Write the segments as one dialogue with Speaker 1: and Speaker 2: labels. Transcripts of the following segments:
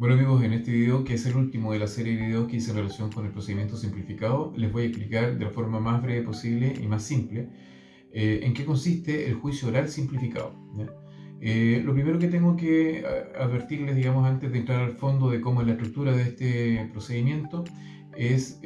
Speaker 1: Bueno amigos, en este video, que es el último de la serie de videos que hice en relación con el procedimiento simplificado, les voy a explicar de la forma más breve posible y más simple en qué consiste el juicio oral simplificado, ¿ya? Lo primero que tengo que advertirles, digamos, antes de entrar al fondo de cómo es la estructura de este procedimiento, es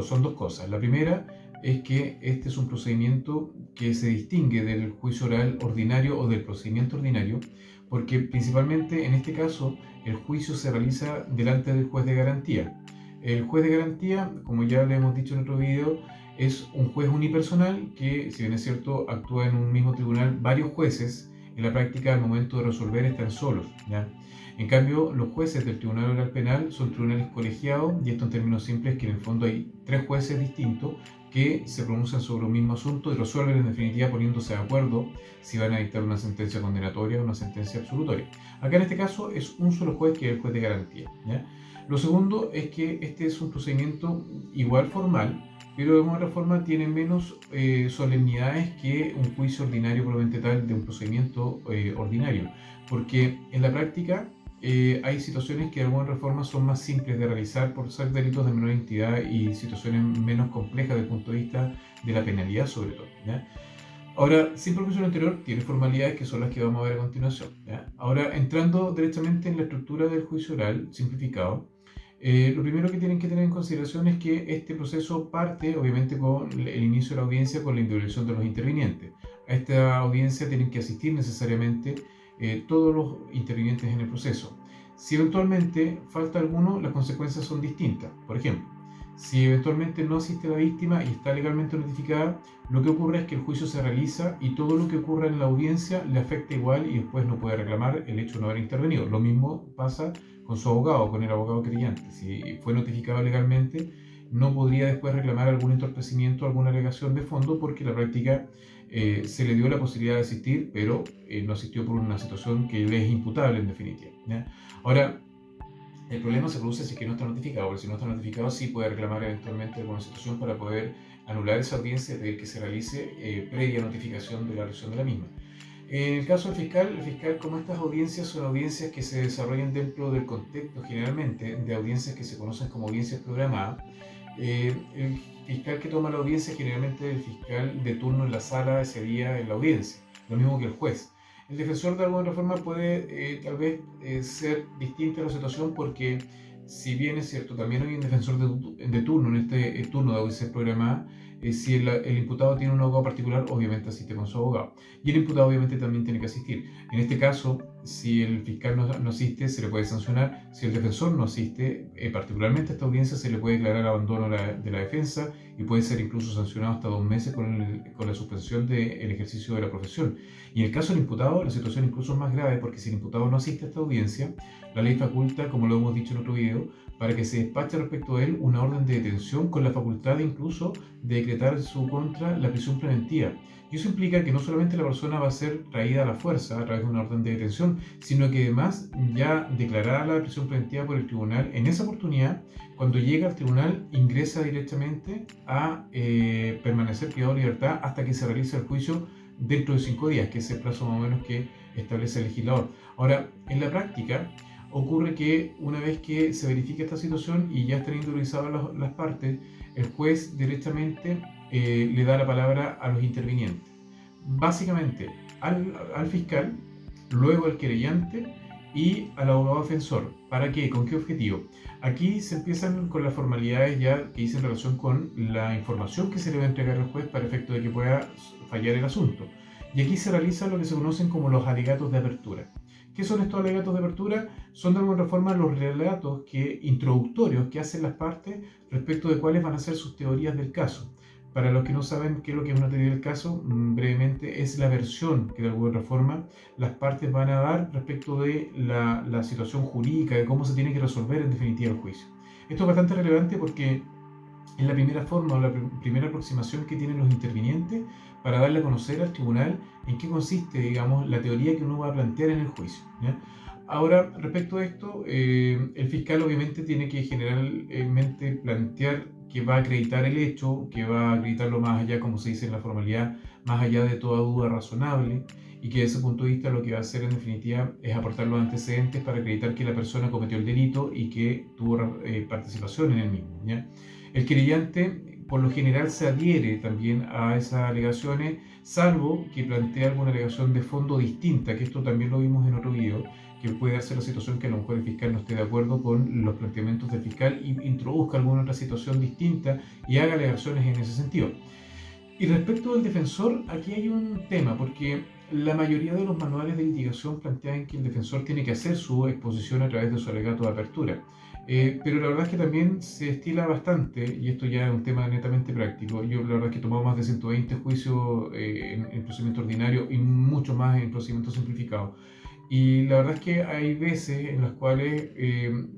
Speaker 1: son dos cosas. La primera es que este es un procedimiento que se distingue del juicio oral ordinario o del procedimiento ordinario, porque principalmente en este caso el juicio se realiza delante del juez de garantía. El juez de garantía, como ya le hemos dicho en otro video, es un juez unipersonal que, si bien es cierto, actúa en un mismo tribunal varios jueces. En la práctica, al momento de resolver, están solos, ¿ya? En cambio, los jueces del Tribunal Oral Penal son tribunales colegiados, y esto en términos simples es que en el fondo hay tres jueces distintos que se pronuncian sobre un mismo asunto y resuelven en definitiva poniéndose de acuerdo si van a dictar una sentencia condenatoria o una sentencia absolutoria. Acá en este caso es un solo juez, que es el juez de garantía, ¿ya? Lo segundo es que este es un procedimiento igual formal, pero de alguna forma tiene menos solemnidades que un juicio ordinario probablemente tal de un procedimiento ordinario, porque en la práctica hay situaciones que de alguna forma son más simples de realizar por ser delitos de menor entidad y situaciones menos complejas desde el punto de vista de la penalidad sobre todo, ¿ya? Ahora, siempre el juicio anterior tiene formalidades que son las que vamos a ver a continuación, ¿ya? Ahora, entrando directamente en la estructura del juicio oral simplificado, lo primero que tienen que tener en consideración es que este proceso parte, obviamente, con el inicio de la audiencia, con la individualización de los intervinientes. A esta audiencia tienen que asistir necesariamente todos los intervinientes en el proceso. Si eventualmente falta alguno, las consecuencias son distintas. Por ejemplo, si eventualmente no asiste la víctima y está legalmente notificada, lo que ocurre es que el juicio se realiza y todo lo que ocurra en la audiencia le afecta igual y después no puede reclamar el hecho de no haber intervenido. Lo mismo pasa con su abogado, con el abogado querellante. Si fue notificado legalmente, no podría después reclamar algún entorpecimiento, alguna alegación de fondo, porque en la práctica se le dio la posibilidad de asistir, pero no asistió por una situación que le es imputable en definitiva, ¿ya? Ahora, el problema se produce si es que no está notificado, porque si no está notificado sí puede reclamar eventualmente alguna situación para poder anular esa audiencia y pedir que se realice previa notificación de la realización de la misma. En el caso del fiscal, como estas audiencias son audiencias que se desarrollan dentro del contexto generalmente de audiencias que se conocen como audiencias programadas, el fiscal que toma la audiencia generalmente es el fiscal de turno en la sala ese día en la audiencia, lo mismo que el juez. El defensor de alguna forma puede tal vez ser distinta la situación, porque si bien es cierto, también hay un defensor de turno en este turno de audiencia programada. Si el imputado tiene un abogado particular, obviamente asiste con su abogado. Y el imputado obviamente también tiene que asistir. En este caso, si el fiscal no asiste, se le puede sancionar. Si el defensor no asiste, particularmente a esta audiencia, se le puede declarar abandono de la defensa y puede ser incluso sancionado hasta 2 meses con la suspensión del ejercicio de la profesión. Y en el caso del imputado, la situación incluso es más grave, porque si el imputado no asiste a esta audiencia, la ley faculta, como lo hemos dicho en otro video, para que se despache respecto a él una orden de detención con la facultad incluso de decretar en su contra la prisión preventiva. Y eso implica que no solamente la persona va a ser traída a la fuerza a través de una orden de detención, sino que además, ya declarada la prisión preventiva por el tribunal, en esa oportunidad, cuando llega al tribunal, ingresa directamente a permanecer privado de libertad hasta que se realice el juicio dentro de 5 días, que es el plazo más o menos que establece el legislador. Ahora, en la práctica, ocurre que una vez que se verifica esta situación y ya están individualizadas las partes, el juez directamente le da la palabra a los intervinientes. Básicamente al fiscal, luego al querellante y al abogado defensor. ¿Para qué? ¿Con qué objetivo? Aquí se empiezan con las formalidades ya que hice en relación con la información que se le va a entregar al juez para efecto de que pueda fallar el asunto. Y aquí se realizan lo que se conocen como los alegatos de apertura. ¿Qué son estos alegatos de apertura? Son de alguna forma los relatos introductorios que hacen las partes respecto de cuáles van a ser sus teorías del caso. Para los que no saben qué es lo que es una teoría del caso, brevemente es la versión que de alguna forma las partes van a dar respecto de la situación jurídica, de cómo se tiene que resolver en definitiva el juicio. Esto es bastante relevante porque es la primera forma o la primera aproximación que tienen los intervinientes para darle a conocer al tribunal en qué consiste, digamos, la teoría que uno va a plantear en el juicio, ¿ya? Ahora, respecto a esto, el fiscal obviamente tiene que generalmente plantear que va a acreditar el hecho, que va a acreditarlo más allá, como se dice en la formalidad, más allá de toda duda razonable, y que desde ese punto de vista lo que va a hacer en definitiva es aportar los antecedentes para acreditar que la persona cometió el delito y que tuvo participación en el mismo, ¿ya? El querellante por lo general se adhiere también a esas alegaciones, salvo que plantee alguna alegación de fondo distinta, que esto también lo vimos en otro video, que puede hacer la situación que a lo mejor el fiscal no esté de acuerdo con los planteamientos del fiscal y introduzca alguna otra situación distinta y haga alegaciones en ese sentido. Y respecto del defensor, aquí hay un tema, porque la mayoría de los manuales de litigación plantean que el defensor tiene que hacer su exposición a través de su alegato de apertura. Pero la verdad es que también se estila bastante, y esto ya es un tema netamente práctico. Yo la verdad es que he tomado más de 120 juicios en procedimiento ordinario y mucho más en procedimiento simplificado. Y la verdad es que hay veces en las cuales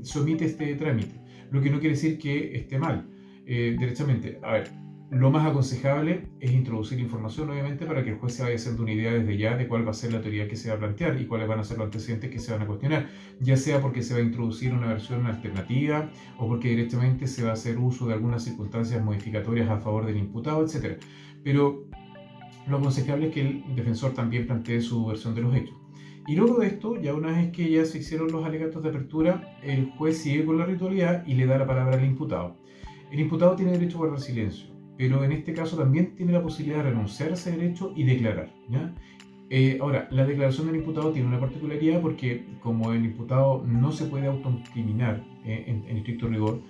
Speaker 1: se omite este trámite, lo que no quiere decir que esté mal. Derechamente, a ver, lo más aconsejable es introducir información, obviamente, para que el juez se vaya haciendo una idea desde ya de cuál va a ser la teoría que se va a plantear y cuáles van a ser los antecedentes que se van a cuestionar, ya sea porque se va a introducir una versión alternativa o porque directamente se va a hacer uso de algunas circunstancias modificatorias a favor del imputado, etc. Pero lo aconsejable es que el defensor también plantee su versión de los hechos. Y luego de esto, ya una vez que ya se hicieron los alegatos de apertura, el juez sigue con la ritualidad y le da la palabra al imputado. El imputado tiene derecho a guardar silencio, pero en este caso también tiene la posibilidad de renunciar a ese derecho y declarar, ¿ya? Ahora, la declaración del imputado tiene una particularidad porque como el imputado no se puede autoincriminar en estricto rigor,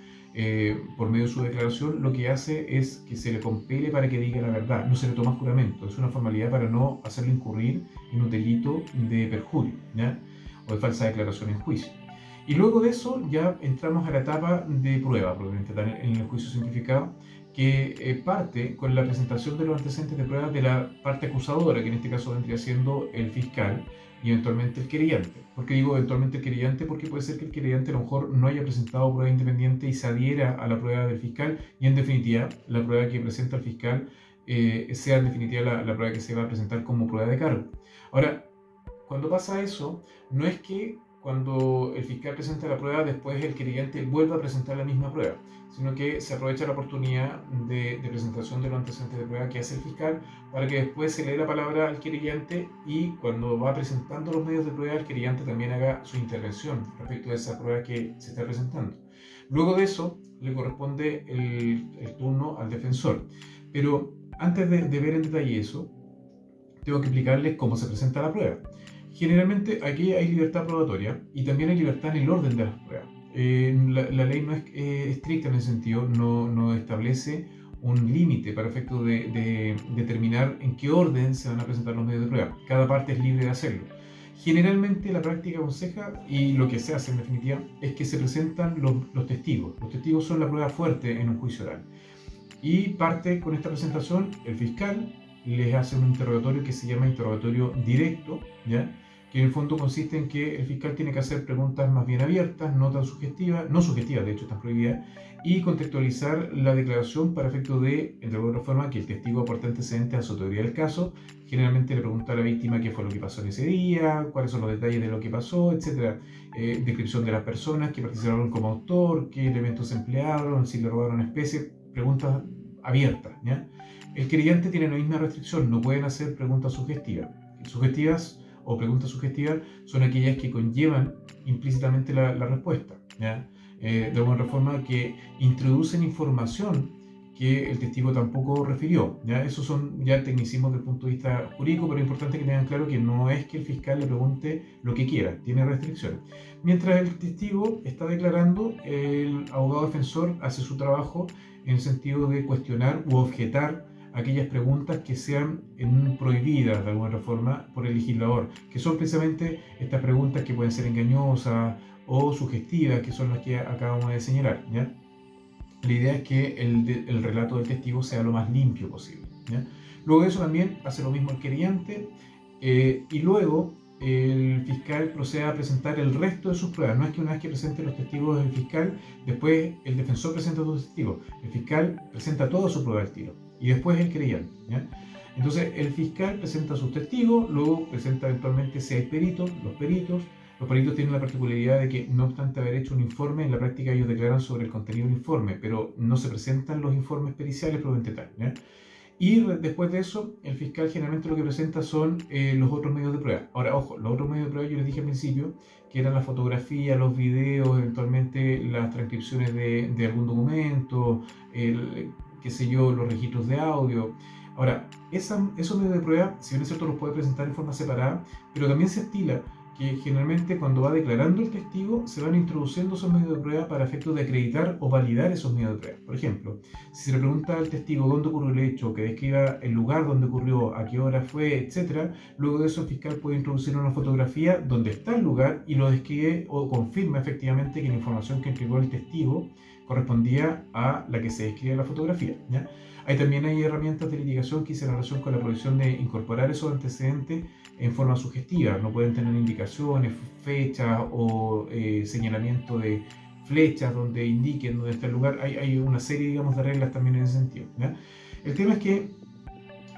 Speaker 1: por medio de su declaración, lo que hace es que se le compele para que diga la verdad, no se le toma juramento, es una formalidad para no hacerlo incurrir en un delito de perjurio, ¿ya? O de falsa declaración en juicio. Y luego de eso ya entramos a la etapa de prueba, probablemente en el juicio simplificado, que parte con la presentación de los antecedentes de prueba de la parte acusadora, que en este caso vendría siendo el fiscal y eventualmente el querellante. ¿Por qué digo eventualmente el querellante? Porque puede ser que el querellante a lo mejor no haya presentado prueba independiente y se adhiera a la prueba del fiscal y en definitiva la prueba que presenta el fiscal sea en definitiva la prueba que se va a presentar como prueba de cargo. Ahora, cuando pasa eso, no es que cuando el fiscal presenta la prueba, después el querellante vuelva a presentar la misma prueba, sino que se aprovecha la oportunidad de presentación de los antecedentes de prueba que hace el fiscal para que después se le dé la palabra al querellante y cuando va presentando los medios de prueba, el querellante también haga su intervención respecto a esa prueba que se está presentando. Luego de eso, le corresponde el turno al defensor. Pero antes de ver en detalle eso, tengo que explicarles cómo se presenta la prueba. Generalmente aquí hay libertad probatoria y también hay libertad en el orden de las pruebas. La ley no es estricta en ese sentido, no establece un límite para efecto de determinar en qué orden se van a presentar los medios de prueba. Cada parte es libre de hacerlo. Generalmente la práctica aconseja, y lo que se hace en definitiva, es que se presentan los testigos. Los testigos son la prueba fuerte en un juicio oral. Y parte con esta presentación el fiscal, les hace un interrogatorio que se llama interrogatorio directo, ¿ya? Que en el fondo consiste en que el fiscal tiene que hacer preguntas más bien abiertas, no tan sugestivas, no sugestivas, de hecho están prohibidas, y contextualizar la declaración para efecto de otra forma, que el testigo aporte antecedentes a su teoría del caso. Generalmente le pregunta a la víctima qué fue lo que pasó en ese día, cuáles son los detalles de lo que pasó, etc. Descripción de las personas que participaron como autor, qué elementos se emplearon, si le robaron especies, preguntas abiertas, ¿ya? El querellante tiene la misma restricción, no pueden hacer preguntas sugestivas. Sugestivas o preguntas sugestivas son aquellas que conllevan implícitamente la respuesta, ¿ya? De alguna forma que introducen información que el testigo tampoco refirió, ¿ya? Esos son ya tecnicismos desde el punto de vista jurídico, pero es importante que tengan claro que no es que el fiscal le pregunte lo que quiera, tiene restricciones. Mientras el testigo está declarando, el abogado defensor hace su trabajo en el sentido de cuestionar u objetar aquellas preguntas que sean prohibidas de alguna forma por el legislador, que son precisamente estas preguntas que pueden ser engañosas o sugestivas, que son las que acabamos de señalar, ¿ya? La idea es que el relato del testigo sea lo más limpio posible, ¿ya? Luego de eso también hace lo mismo el querellante y luego el fiscal procede a presentar el resto de sus pruebas. No es que una vez que presente los testigos el fiscal, después el defensor presenta sus testigos. El fiscal presenta toda su prueba al tiro y después el querellante, ¿ya? Entonces el fiscal presenta sus testigos, luego presenta eventualmente si hay peritos, los peritos, Los peritos tienen la particularidad de que, no obstante haber hecho un informe, en la práctica ellos declaran sobre el contenido del informe, pero no se presentan los informes periciales propiamente tal, ¿ya? Y después de eso, el fiscal generalmente lo que presenta son los otros medios de prueba. Ahora, ojo, los otros medios de prueba yo les dije al principio que eran la fotografía, los videos, eventualmente las transcripciones de algún documento, qué sé yo, los registros de audio. Ahora, esos medios de prueba, si bien es cierto, los puede presentar en forma separada, pero también se estila que generalmente cuando va declarando el testigo se van introduciendo esos medios de prueba para efectos de acreditar o validar esos medios de prueba. Por ejemplo, si se le pregunta al testigo dónde ocurrió el hecho, que describa el lugar donde ocurrió, a qué hora fue, etc., luego de eso el fiscal puede introducir una fotografía donde está el lugar y lo describe o confirma efectivamente que la información que entregó el testigo correspondía a la que se describe en la fotografía, ¿ya? También hay herramientas de litigación que hicieron relación con la prohibición de incorporar esos antecedentes en forma sugestiva. No pueden tener indicaciones, fechas o señalamiento de flechas donde indiquen dónde está el lugar. Hay una serie, digamos, de reglas también en ese sentido, ¿ya? El tema es que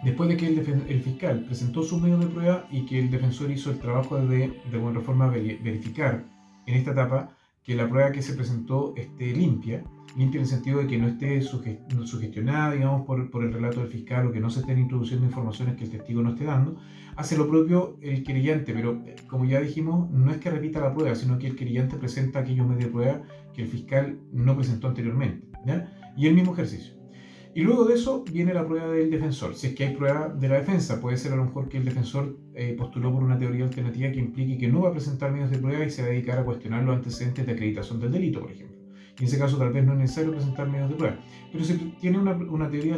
Speaker 1: después de que el fiscal presentó sus medios de prueba y que el defensor hizo el trabajo de alguna forma verificar en esta etapa que la prueba que se presentó esté limpia en el sentido de que no esté sugestionada, digamos, por el relato del fiscal, o que no se estén introduciendo informaciones que el testigo no esté dando, hace lo propio el querellante, pero como ya dijimos, no es que repita la prueba, sino que el querellante presenta aquellos medios de prueba que el fiscal no presentó anteriormente, ¿ya? Y el mismo ejercicio. Y luego de eso viene la prueba del defensor. Si es que hay prueba de la defensa, puede ser a lo mejor que el defensor postuló por una teoría alternativa que implique que no va a presentar medios de prueba y se va a dedicar a cuestionar los antecedentes de acreditación del delito, por ejemplo. Y en ese caso tal vez no es necesario presentar medios de prueba. Pero si tiene una teoría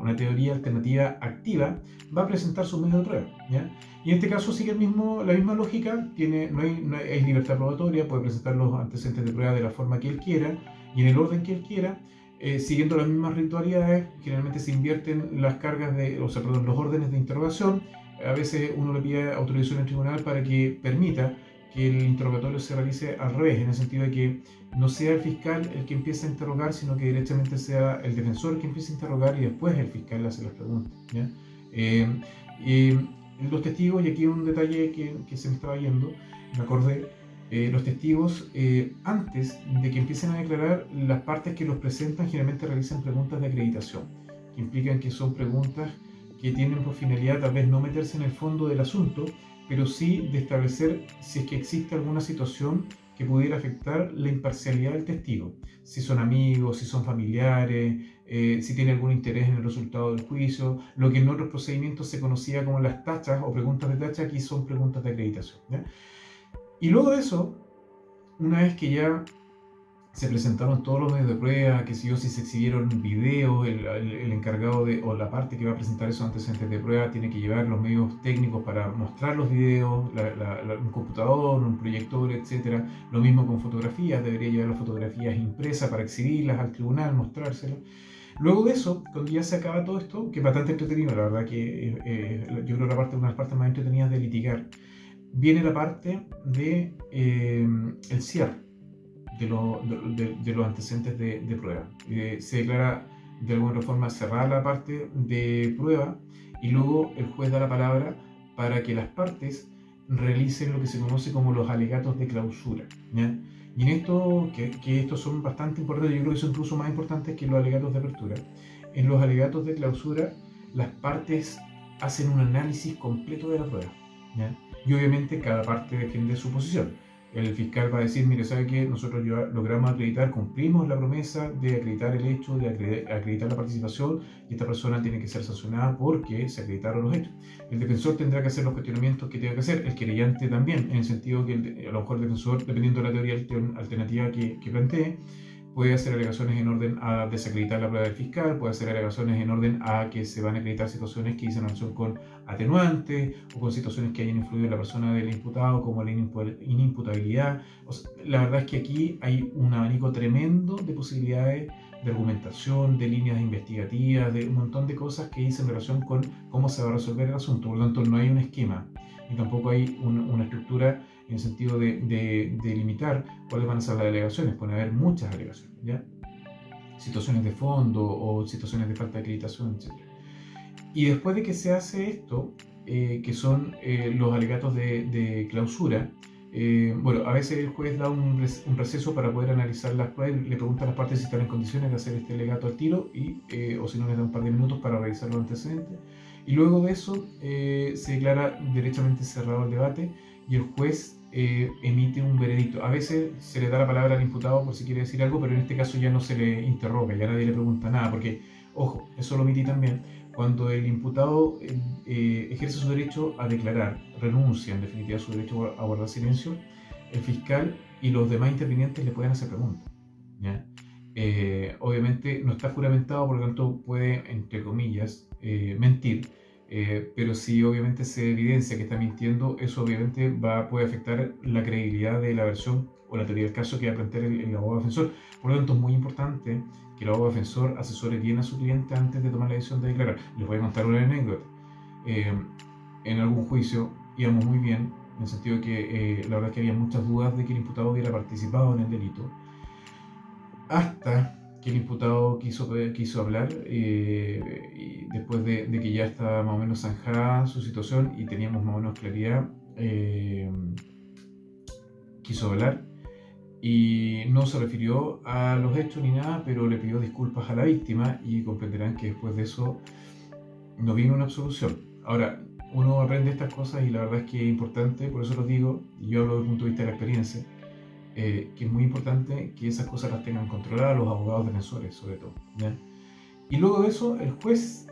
Speaker 1: una teoría alternativa activa, va a presentar sus medios de prueba, ¿ya? Y en este caso sigue la misma lógica, no hay libertad probatoria, puede presentar los antecedentes de prueba de la forma que él quiera y en el orden que él quiera. Siguiendo las mismas ritualidades, generalmente se invierten las cargas los órdenes de interrogación. A veces uno le pide autorización al tribunal para que permita que el interrogatorio se realice al revés, en el sentido de que no sea el fiscal el que empiece a interrogar, sino que directamente sea el defensor el que empiece a interrogar y después el fiscal le hace las preguntas, ¿ya? Los testigos, y aquí un detalle que se me estaba yendo, me acordé. Los testigos, antes de que empiecen a declarar, las partes que los presentan generalmente realizan preguntas de acreditación, que implican que son preguntas que tienen por finalidad tal vez no meterse en el fondo del asunto, pero sí de establecer si es que existe alguna situación que pudiera afectar la imparcialidad del testigo, si son amigos, si son familiares, si tiene algún interés en el resultado del juicio, lo que en otros procedimientos se conocía como las tachas o preguntas de tacha, aquí son preguntas de acreditación, ¿ya? Y luego de eso, una vez que ya se presentaron todos los medios de prueba, que si se exhibieron videos, el encargado o la parte que va a presentar esos antecedentes de prueba tiene que llevar los medios técnicos para mostrar los videos, un computador, un proyector, etc. Lo mismo con fotografías, debería llevar las fotografías impresas para exhibirlas al tribunal, mostrárselas. Luego de eso, cuando ya se acaba todo esto, que es bastante entretenido, la verdad que yo creo que una de las partes más entretenidas de litigar, viene la parte de el cierre de los antecedentes de prueba. Se declara de alguna forma cerrada la parte de prueba y luego el juez da la palabra para que las partes realicen lo que se conoce como los alegatos de clausura, ¿ya? Y en esto, que estos son bastante importantes, yo creo que son incluso más importantes que los alegatos de apertura. En los alegatos de clausura, las partes hacen un análisis completo de la prueba, ¿ya? Y obviamente cada parte defiende su posición. El fiscal va a decir, mire, ¿sabe qué? Nosotros ya logramos acreditar, cumplimos la promesa de acreditar el hecho, de acreditar la participación, y esta persona tiene que ser sancionada porque se acreditaron los hechos. El defensor tendrá que hacer los cuestionamientos que tenga que hacer, el querellante también, en el sentido que a lo mejor el defensor, dependiendo de la teoría alternativa que plantee, puede hacer alegaciones en orden a desacreditar la prueba del fiscal, puede hacer alegaciones en orden a que se van a acreditar situaciones que dicen relación con atenuantes o con situaciones que hayan influido en la persona del imputado, como la inimputabilidad. O sea, la verdad es que aquí hay un abanico tremendo de posibilidades de argumentación, de líneas investigativas, de un montón de cosas que dicen relación con cómo se va a resolver el asunto. Por lo tanto, no hay un esquema y tampoco hay una estructura en el sentido de limitar cuáles van a ser las alegaciones. Pueden haber muchas alegaciones, ¿ya? Situaciones de fondo o situaciones de falta de acreditación, etc. Y después de que se hace esto, que son los alegatos de clausura. Bueno, a veces el juez da un receso para poder analizar las pruebas y le pregunta a las partes si están en condiciones de hacer este alegato al tiro o si no les da un par de minutos para revisar los antecedentes. Y luego de eso se declara derechamente cerrado el debate y el juez emite un veredicto. A veces se le da la palabra al imputado por si quiere decir algo, pero en este caso ya no se le interroga, ya nadie le pregunta nada, porque, ojo, eso lo omití también, cuando el imputado ejerce su derecho a declarar, renuncia en definitiva a su derecho a guardar silencio, el fiscal y los demás intervinientes le pueden hacer preguntas, ¿ya? Obviamente no está juramentado, por lo tanto puede, entre comillas, mentir, pero si obviamente se evidencia que está mintiendo, eso obviamente puede afectar la credibilidad de la versión o la teoría del caso que va a plantear el abogado defensor. Por lo tanto, es muy importante que el abogado defensor asesore bien a su cliente antes de tomar la decisión de declarar. Les voy a contar una anécdota. En algún juicio íbamos muy bien, en el sentido de que la verdad es que había muchas dudas de que el imputado hubiera participado en el delito, hasta que el imputado quiso hablar y después de que ya estaba más o menos zanjada su situación y teníamos más o menos claridad, quiso hablar y no se refirió a los hechos ni nada, pero le pidió disculpas a la víctima y comprenderán que después de eso no vino una absolución. Ahora, uno aprende estas cosas y la verdad es que es importante, por eso lo digo, y yo hablo desde el punto de vista de la experiencia, que es muy importante que esas cosas las tengan controladas los abogados defensores, sobre todo, ¿ya? Y luego de eso, el juez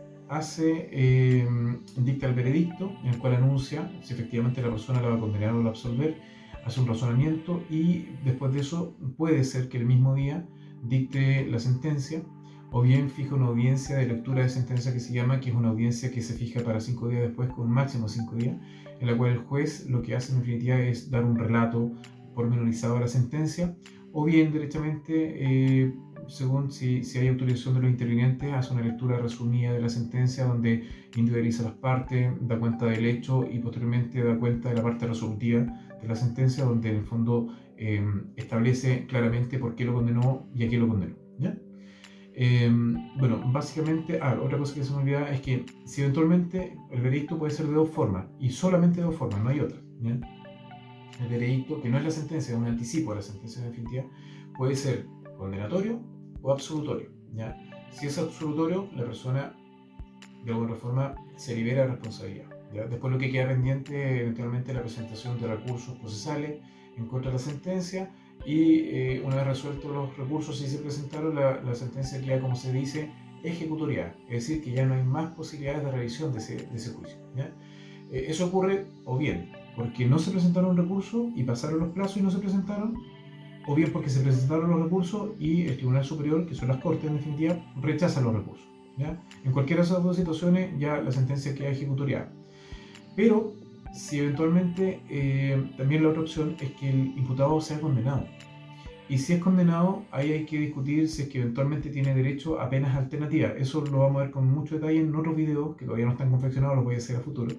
Speaker 1: dicta el veredicto, en el cual anuncia si efectivamente la persona la va a condenar o la va a absolver, hace un razonamiento y después de eso puede ser que el mismo día dicte la sentencia o bien fija una audiencia de lectura de sentencia que se llama, que es una audiencia que se fija para 5 días después con máximo 5 días, en la cual el juez lo que hace en definitiva es dar un relato pormenorizado de la sentencia, o bien derechamente, según si hay autorización de los intervinientes, hace una lectura resumida de la sentencia donde individualiza las partes, da cuenta del hecho y posteriormente da cuenta de la parte resolutiva de la sentencia, donde en el fondo establece claramente por qué lo condenó y a qué lo condenó, ¿ya? Bueno, básicamente, otra cosa que se me olvidaba es que si eventualmente el veredicto puede ser de dos formas, y solamente de dos formas, no hay otra, ¿ya? El veredicto, que no es la sentencia, es un anticipo de la sentencia definitiva, puede ser condenatorio o absolutorio, ¿ya? Si es absolutorio, la persona de alguna forma se libera de responsabilidad, ¿ya? Después lo que queda pendiente eventualmente es la presentación de recursos procesales en contra de la sentencia y una vez resueltos los recursos, si se presentaron, la sentencia queda, como se dice, ejecutoriada, es decir, que ya no hay más posibilidades de revisión de ese juicio, ¿ya? Eso ocurre o bien porque no se presentaron recursos y pasaron los plazos y no se presentaron, o bien porque se presentaron los recursos y el Tribunal Superior, que son las Cortes en definitiva, rechaza los recursos, ¿ya? En cualquiera de esas dos situaciones ya la sentencia queda ejecutoriada. Pero si eventualmente también la otra opción es que el imputado sea condenado. Y si es condenado, ahí hay que discutir si es que eventualmente tiene derecho a penas alternativas. Eso lo vamos a ver con mucho detalle en otros videos que todavía no están confeccionados, los voy a hacer a futuro.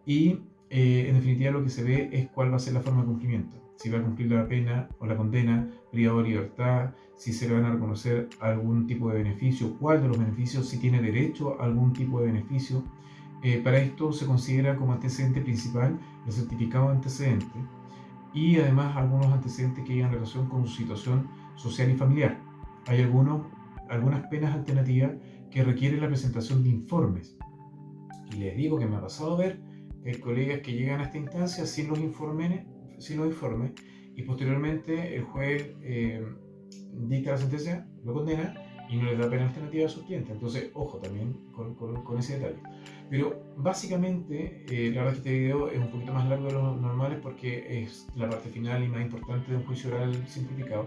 Speaker 1: Y en definitiva lo que se ve es cuál va a ser la forma de cumplimiento. Si va a cumplir la pena o la condena privado de libertad, si se le van a reconocer algún tipo de beneficio, cuál de los beneficios, si tiene derecho a algún tipo de beneficio. Para esto se considera como antecedente principal el certificado de antecedentes y además algunos antecedentes que hayan relación con su situación social y familiar. Hay algunas penas alternativas que requieren la presentación de informes. Y les digo que me ha pasado a ver que hay colegas que llegan a esta instancia sin los informes y posteriormente el juez dicta la sentencia, lo condena y no le da pena alternativa a sus clientes. Entonces, ojo también con ese detalle. Pero básicamente, la verdad es que este video es un poquito más largo de los normales porque es la parte final y más importante de un juicio oral simplificado,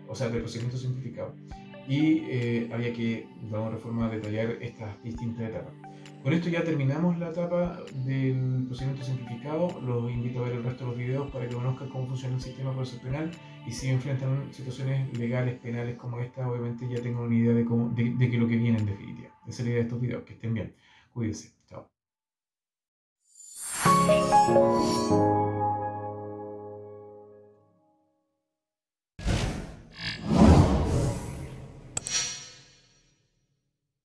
Speaker 1: o sea, del procedimiento simplificado. Y había que, de alguna forma, detallar estas distintas etapas. Con esto ya terminamos la etapa del procedimiento simplificado. Los invito a ver el resto de los videos para que conozcan cómo funciona el sistema procesal penal y si enfrentan situaciones legales, penales como esta, obviamente ya tengan una idea de qué es lo que viene en definitiva. Esa es la idea de estos videos. Que estén bien. Cuídense. Chao.